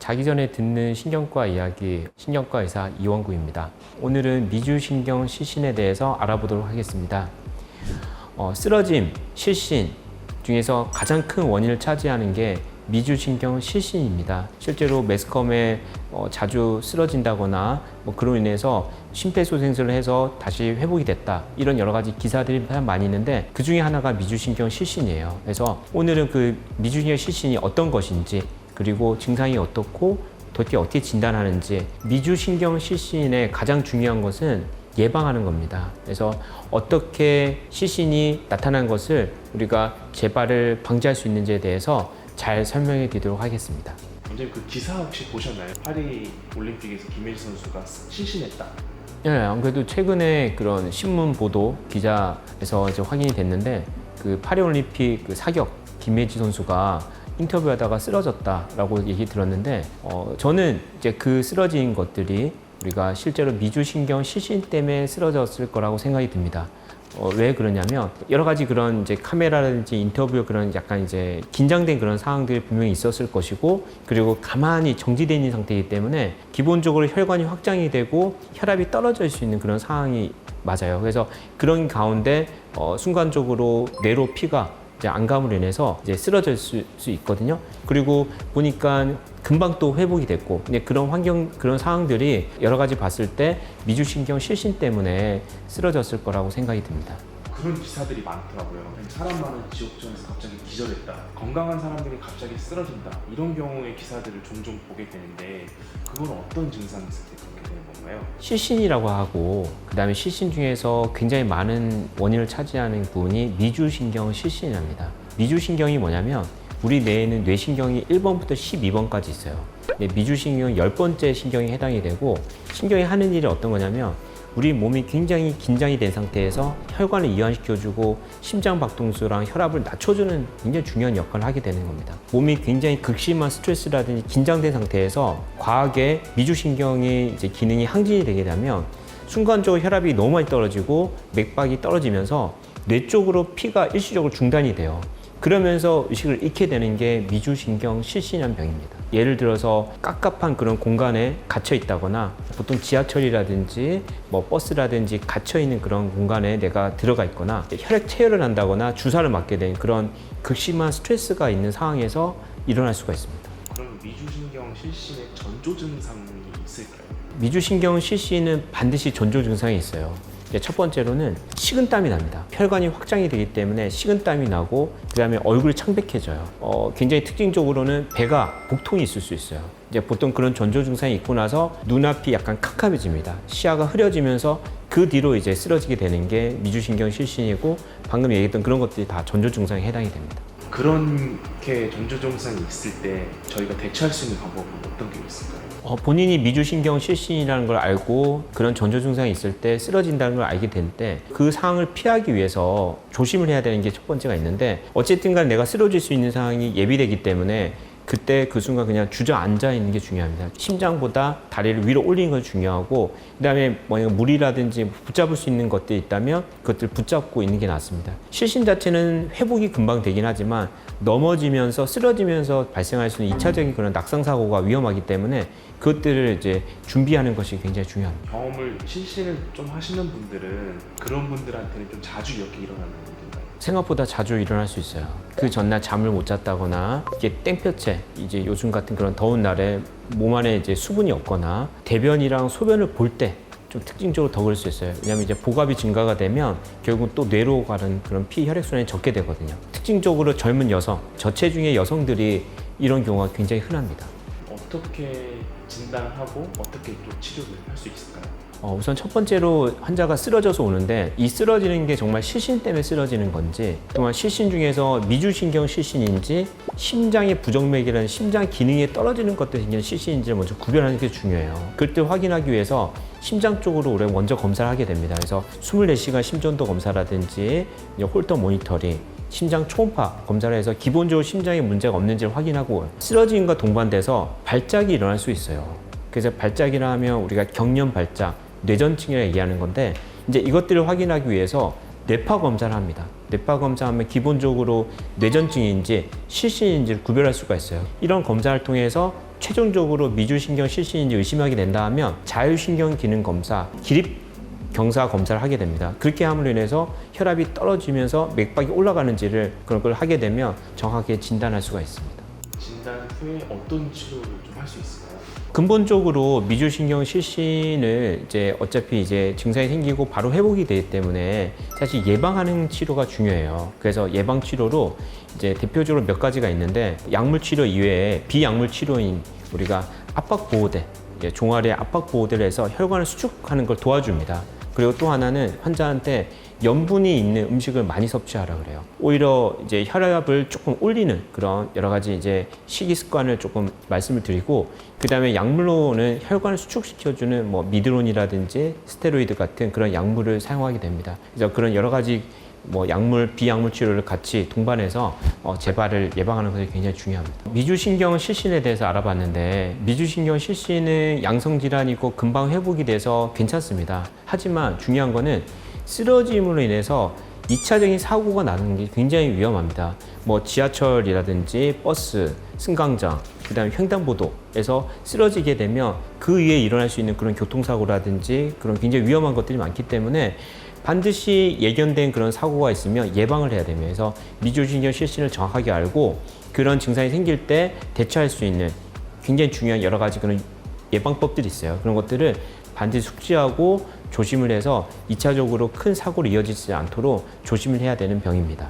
자기 전에 듣는 신경과 이야기, 신경과 의사 이원구입니다. 오늘은 미주신경 실신에 대해서 알아보도록 하겠습니다. 쓰러짐, 실신 중에서 가장 큰 원인을 차지하는 게 미주신경 실신입니다. 실제로 매스컴에 자주 쓰러진다거나 그로 인해서 심폐소생술을 해서 다시 회복이 됐다, 이런 여러 가지 기사들이 많이 있는데 그 중에 하나가 미주신경 실신이에요. 그래서 오늘은 그 미주신경 실신이 어떤 것인지, 그리고 증상이 어떻고 도대체 어떻게 진단하는지, 미주신경 실신의 가장 중요한 것은 예방하는 겁니다. 그래서 어떻게 실신이 나타난 것을 우리가 재발을 방지할 수 있는지에 대해서 잘 설명해 드리도록 하겠습니다. 원장님, 그 기사 혹시 보셨나요? 파리 올림픽에서 김혜지 선수가 실신했다. 네, 안 그래도 최근에 그런 신문 보도 기자에서 이제 확인이 됐는데, 그 파리올림픽 그 사격 김혜지 선수가 인터뷰하다가 쓰러졌다라고 얘기 들었는데, 저는 이제 그 쓰러진 것들이 우리가 실제로 미주신경 실신 때문에 쓰러졌을 거라고 생각이 듭니다. 왜 그러냐면 여러 가지 그런 이제 카메라든지 인터뷰 그런 약간 이제 긴장된 그런 상황들이 분명히 있었을 것이고, 그리고 가만히 정지되어 있는 상태이기 때문에 기본적으로 혈관이 확장이 되고 혈압이 떨어질 수 있는 그런 상황이 맞아요. 그래서 그런 가운데 순간적으로 뇌로 피가 이제 안감으로 인해서 이제 쓰러질 수 있거든요. 그리고 보니까 금방 또 회복이 됐고, 근데 그런 환경, 그런 상황들이 여러 가지 봤을 때 미주신경 실신 때문에 쓰러졌을 거라고 생각이 듭니다. 그런 기사들이 많더라고요. 사람 많은 지옥전에서 갑자기 기절했다, 건강한 사람들이 갑자기 쓰러진다, 이런 경우의 기사들을 종종 보게 되는데, 그건 어떤 증상이 있을 때 그렇게 되는 건가요? 실신이라고 하고, 그 다음에 실신 중에서 굉장히 많은 원인을 차지하는 부분이 미주신경 실신이랍니다. 미주신경이 뭐냐면 우리 뇌에는 뇌신경이 1번부터 12번까지 있어요. 미주신경은 10번째 신경에 해당이 되고, 신경이 하는 일이 어떤 거냐면 우리 몸이 굉장히 긴장이 된 상태에서 혈관을 이완시켜주고 심장 박동수랑 혈압을 낮춰주는 굉장히 중요한 역할을 하게 되는 겁니다. 몸이 굉장히 극심한 스트레스라든지 긴장된 상태에서 과하게 미주신경의 이제 기능이 항진이 되게 되면 순간적으로 혈압이 너무 많이 떨어지고 맥박이 떨어지면서 뇌 쪽으로 피가 일시적으로 중단이 돼요. 그러면서 의식을 잃게 되는 게 미주신경 실신이라는 병입니다. 예를 들어서 깝깝한 그런 공간에 갇혀 있다거나, 보통 지하철이라든지 버스라든지 갇혀 있는 그런 공간에 내가 들어가 있거나, 혈액 체열을 한다거나 주사를 맞게 된 그런 극심한 스트레스가 있는 상황에서 일어날 수가 있습니다. 그럼 미주신경 실신의 전조 증상이 있을까요? 미주신경 실신은 반드시 전조 증상이 있어요. 첫 번째로는 식은땀이 납니다. 혈관이 확장이 되기 때문에 식은땀이 나고, 그 다음에 얼굴이 창백해져요. 굉장히 특징적으로는 배가 복통이 있을 수 있어요. 이제 보통 그런 전조 증상이 있고 나서 눈앞이 약간 캄캄해집니다. 시야가 흐려지면서 그 뒤로 이제 쓰러지게 되는 게 미주신경 실신이고, 방금 얘기했던 그런 것들이 다 전조 증상에 해당이 됩니다. 그렇게 전조 증상이 있을 때 저희가 대처할 수 있는 방법은 어떤 게 있을까요? 본인이 미주신경 실신이라는 걸 알고 그런 전조 증상이 있을 때 쓰러진다는 걸 알게 될 때 그 상황을 피하기 위해서 조심을 해야 되는 게 첫 번째가 있는데, 어쨌든 간에 내가 쓰러질 수 있는 상황이 예비되기 때문에 그때 그 순간 그냥 주저앉아 있는 게 중요합니다. 심장보다 다리를 위로 올리는 건 중요하고, 그 다음에 물이라든지 붙잡을 수 있는 것들이 있다면 그것들 붙잡고 있는 게 낫습니다. 실신 자체는 회복이 금방 되긴 하지만 넘어지면서 쓰러지면서 발생할 수 있는 2차적인 그런 낙상사고가 위험하기 때문에 그것들을 이제 준비하는 것이 굉장히 중요합니다. 경험을 실신을 좀 하시는 분들은 그런 분들한테는 좀 자주 이렇게 일어나는 일인가요? 생각보다 자주 일어날 수 있어요. 그 전날 잠을 못 잤다거나, 이게 땡볕에 이제 요즘 같은 그런 더운 날에 몸 안에 이제 수분이 없거나, 대변이랑 소변을 볼 때 좀 특징적으로 더 그럴 수 있어요. 왜냐하면 이제 복압이 증가가 되면 결국 또 뇌로 가는 그런 피 혈액순환이 적게 되거든요. 특징적으로 젊은 여성, 저체중의 여성들이 이런 경우가 굉장히 흔합니다. 어떻게 진단하고 어떻게 또 치료를 할 수 있을까요? 우선 첫 번째로 환자가 쓰러져서 오는데, 이 쓰러지는 게 정말 실신 때문에 쓰러지는 건지, 또한 실신 중에서 미주신경 실신인지 심장의 부정맥이라는 심장 기능이 떨어지는 것도 생기는 실신인지를 먼저 구별하는 게 중요해요. 그때 확인하기 위해서 심장 쪽으로 우리가 먼저 검사를 하게 됩니다. 그래서 24시간 심전도 검사라든지 홀터 모니터링, 심장 초음파 검사를 해서 기본적으로 심장에 문제가 없는지를 확인하고, 쓰러짐과 동반돼서 발작이 일어날 수 있어요. 그래서 발작이라 하면 우리가 경련 발작, 뇌전증이라고 얘기하는 건데, 이제 이것들을 확인하기 위해서 뇌파 검사를 합니다. 뇌파 검사하면 기본적으로 뇌전증인지 실신인지를 구별할 수가 있어요. 이런 검사를 통해서 최종적으로 미주신경 실신인지 의심하게 된다 하면 자율신경 기능 검사, 기립 경사 검사를 하게 됩니다. 그렇게 함으로 인해서 혈압이 떨어지면서 맥박이 올라가는지를 그런 걸 하게 되면 정확하게 진단할 수가 있습니다. 진단 후에 어떤 치료를 좀 할 수 있을까요? 근본적으로 미주신경 실신을 이제 어차피 이제 증상이 생기고 바로 회복이 되기 때문에 사실 예방하는 치료가 중요해요. 그래서 예방 치료로 이제 대표적으로 몇 가지가 있는데 약물 치료 이외에 비약물 치료인 우리가 압박 보호대, 종아리 압박 보호대를 해서 혈관을 수축하는 걸 도와줍니다. 그리고 또 하나는 환자한테 염분이 있는 음식을 많이 섭취하라 그래요. 오히려 이제 혈압을 조금 올리는 그런 여러 가지 이제 식이 습관을 조금 말씀을 드리고, 그 다음에 약물로는 혈관을 수축시켜주는 뭐 미드론이라든지 스테로이드 같은 그런 약물을 사용하게 됩니다. 그래서 그런 여러 가지 뭐 약물, 비약물 치료를 같이 동반해서 재발을 예방하는 것이 굉장히 중요합니다. 미주신경 실신에 대해서 알아봤는데, 미주신경 실신은 양성 질환이고 금방 회복이 돼서 괜찮습니다. 하지만 중요한 거는 쓰러짐으로 인해서 2차적인 사고가 나는 게 굉장히 위험합니다. 뭐 지하철이라든지 버스, 승강장, 그 다음에 횡단보도에서 쓰러지게 되면 그 위에 일어날 수 있는 그런 교통사고라든지 그런 굉장히 위험한 것들이 많기 때문에 반드시 예견된 그런 사고가 있으면 예방을 해야 됩니다. 그래서 미주신경 실신을 정확하게 알고 그런 증상이 생길 때 대처할 수 있는 굉장히 중요한 여러 가지 그런 예방법들이 있어요. 그런 것들을 반드시 숙지하고 조심을 해서 2차적으로 큰 사고로 이어지지 않도록 조심을 해야 되는 병입니다.